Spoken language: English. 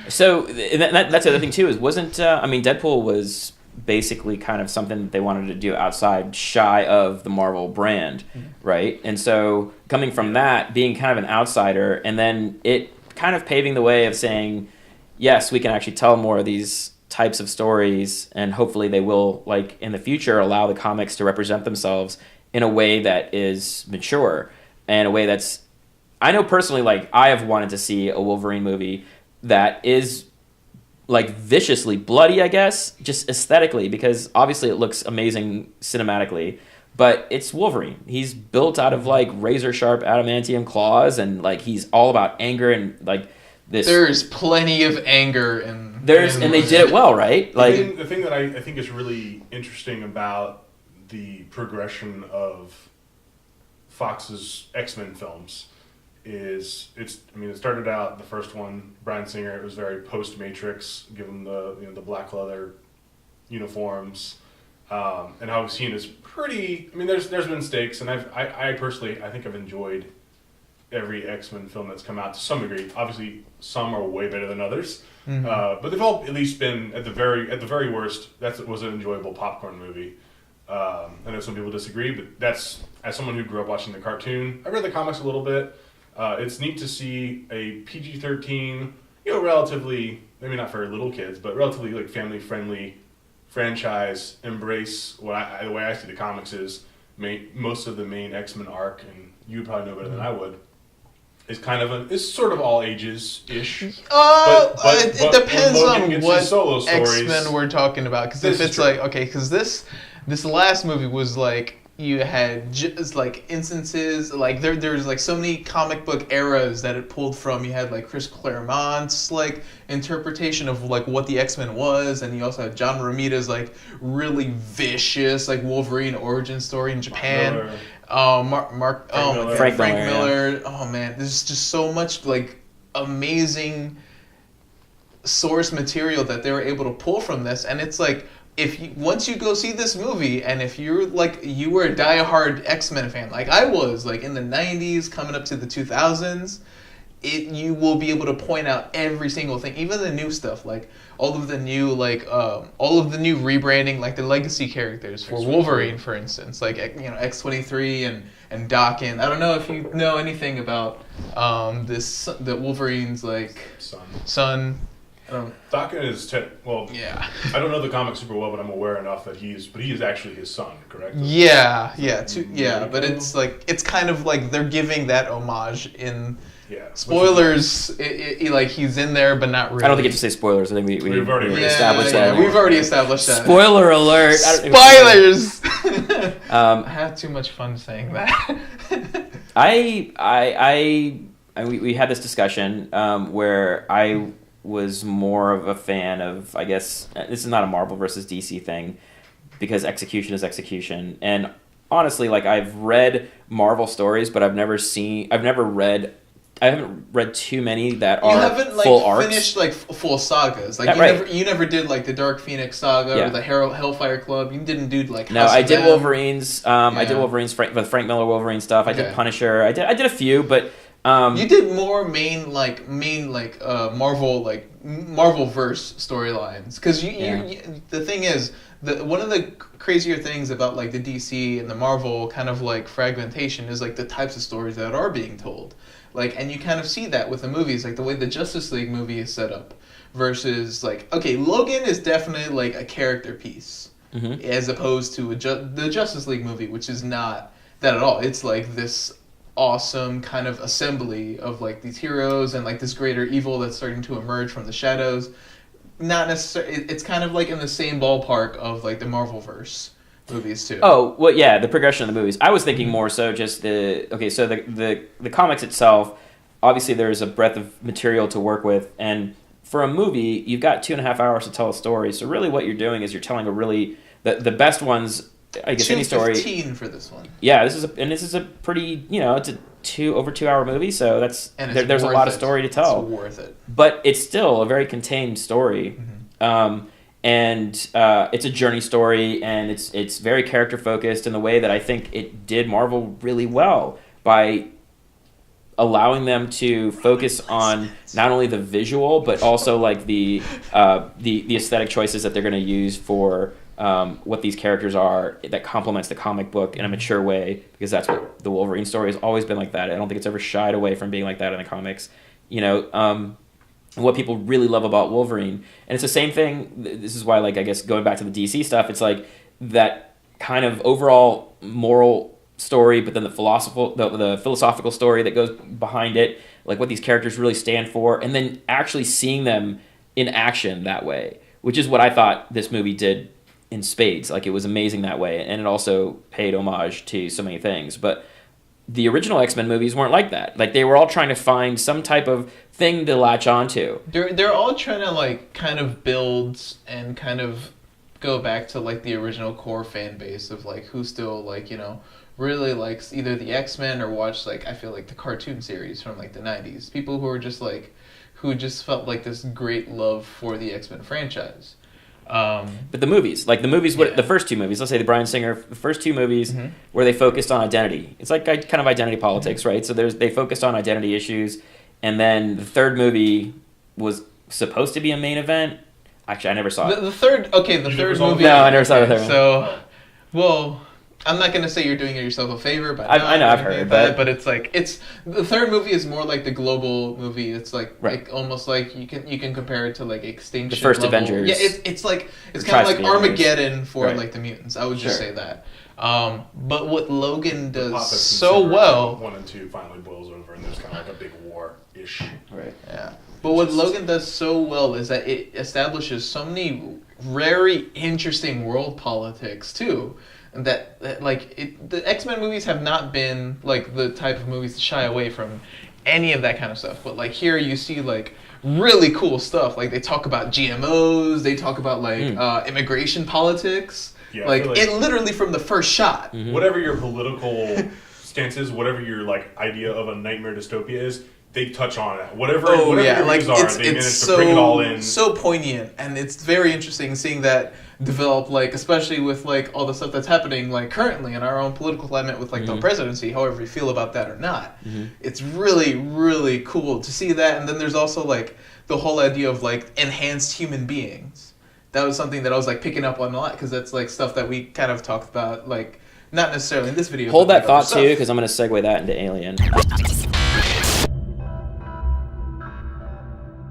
So that's the other thing too. Wasn't I mean, Deadpool was basically kind of something that they wanted to do outside, shy of the Marvel brand, right? And so coming from that, being kind of an outsider, and then it kind of paving the way of saying, yes, we can actually tell more of these types of stories, and hopefully they will, like in the future, allow the comics to represent themselves in a way that is mature and a way that's, I know personally, like I have wanted to see a Wolverine movie that is like viciously bloody, I guess, just aesthetically, because obviously it looks amazing cinematically, but it's Wolverine. He's built out of like razor sharp adamantium claws, and like he's all about anger and like this. There's plenty of anger and they did it well, right? Like the thing that I think is really interesting about the progression of Fox's X-Men films is it started out, the first one, Bryan Singer, it was very post-Matrix, give them the black leather uniforms, and how we've seen is pretty, I mean, there's been mistakes, and I personally, I think I've enjoyed every X-Men film that's come out to some degree. Obviously, some are way better than others, but they've all at least been, at the very worst, that was an enjoyable popcorn movie. I know some people disagree, but that's, as someone who grew up watching the cartoon, I read the comics a little bit. It's neat to see a PG-13, relatively, maybe not for little kids, but relatively like family-friendly franchise embrace the way I see the comics is most of the main X-Men arc, and you would probably know better than I would, is kind of it's sort of all ages-ish. It depends on what solo stories, X-Men we're talking about. Because if it's like, okay, because this last movie was like, you had just like instances, like there's like so many comic book eras that it pulled from. You had like Chris Claremont's like interpretation of like what the X-Men was, and you also had John Romita's like really vicious like Wolverine origin story in Japan. Frank Miller. Oh man, there's just so much like amazing source material that they were able to pull from this, and it's like, once you go see this movie, and if you're like, you were a diehard X-Men fan, like I was, like in the 90s, coming up to the 2000s, you will be able to point out every single thing, even the new stuff, like all of the new rebranding, like the legacy characters for Wolverine, for instance, like X-23 and Daken. I don't know if you know anything about the Wolverine's like son. Daken is yeah. I don't know the comics super well, but I'm aware enough that he is actually his son, correct? Yeah, but it's like, it's kind of like they're giving that homage in. Yeah. Spoilers, like he's in there, but not really. I don't think you have to say spoilers. I think we've already established that. We've already established that. Spoiler alert! Spoilers. I have too much fun saying that. We had this discussion where I was more of a fan of, I guess, this is not a Marvel versus DC thing, because execution is execution. And honestly, like, I've read Marvel stories, but I haven't read too many that are full arcs. You haven't finished like full sagas. Like you never did like the Dark Phoenix saga or the Hellfire Club. You didn't do like no. I did Wolverines. I did Wolverines, the Frank Miller Wolverine stuff. I did Punisher. I did a few, but you did more main Marvel verse storylines, because the thing is, one of the crazier things about like the DC and the Marvel kind of like fragmentation is like the types of stories that are being told. Like, and you kind of see that with the movies, like the way the Justice League movie is set up, versus like, okay, Logan is definitely like a character piece, as opposed to the Justice League movie, which is not that at all. It's like this awesome kind of assembly of like these heroes and like this greater evil that's starting to emerge from the shadows. Not necessarily. It's kind of like in the same ballpark of like the Marvelverse movies too. Oh, well, yeah, the progression of the movies. I was thinking more so just the comics itself. Obviously, there's a breadth of material to work with, and for a movie, you've got 2.5 hours to tell a story. So really, what you're doing is you're telling the best ones. I guess any story. 2:15 for this one. Yeah, this is a pretty, it's a over 2 hour movie, so there's a lot of story to tell. It's worth it. But it's still a very contained story. And it's a journey story, and it's very character focused in the way that I think it did Marvel really well by allowing them to focus on not only the visual but also like the aesthetic choices that they're going to use for what these characters are that complements the comic book in a mature way, because that's what the Wolverine story has always been like that. I don't think it's ever shied away from being like that in the comics. You know, what people really love about Wolverine, and it's the same thing. This is why, like, I guess going back to the DC stuff, it's like that kind of overall moral story, but then the philosophical story that goes behind it, like what these characters really stand for, and then actually seeing them in action that way, which is what I thought this movie did in spades. Like, it was amazing that way, and it also paid homage to so many things. But the original X-Men movies weren't like that. Like, they were all trying to find some type of thing to latch onto. They're all trying to, like, kind of build and kind of go back to, like, the original core fan base of, like, who still, like, you know, really likes either the X-Men or watched, like, I feel like the cartoon series from, like, the 90s. People who are just, like, who just felt like this great love for the X-Men franchise. But the movies, like the movies, the first two movies, let's say the Bryan Singer, the first two movies where they focused on identity. It's like kind of identity politics, right? So they focused on identity issues, and then the third movie was supposed to be a main event. Actually, I never saw it. The third movie. No, I never saw the third one. So, well, I'm not gonna say you're doing yourself a favor, but I know I've heard, but it's like the third movie is more like the global movie. It's like almost like you can compare it to like Extinction. The first level. Avengers. Yeah, it's kind of like Armageddon for like the mutants. I would just say that. But what Logan does so well, 1 and 2 finally boils over, and there's kind of like a big war-ish. Right. Yeah. But what Logan does so well is that it establishes so many very interesting world politics too. That the X-Men movies have not been like the type of movies to shy away from any of that kind of stuff. But like here you see like really cool stuff. Like they talk about GMOs, they talk about like immigration politics. Yeah, like it literally from the first shot. Mm-hmm. Whatever your political stance is, whatever your like idea of a nightmare dystopia is, they touch on it. Whatever your views are, they manage to bring it all in. So poignant, and it's very interesting seeing that develop, like especially with like all the stuff that's happening like currently in our own political climate with like the presidency, however you feel about that or not. It's really, really cool to see that. And then there's also like the whole idea of like enhanced human beings. That was something that I was like picking up on a lot, because that's like stuff that we kind of talked about, like not necessarily in this video. Hold that thought too, because I'm going to segue that into Alien.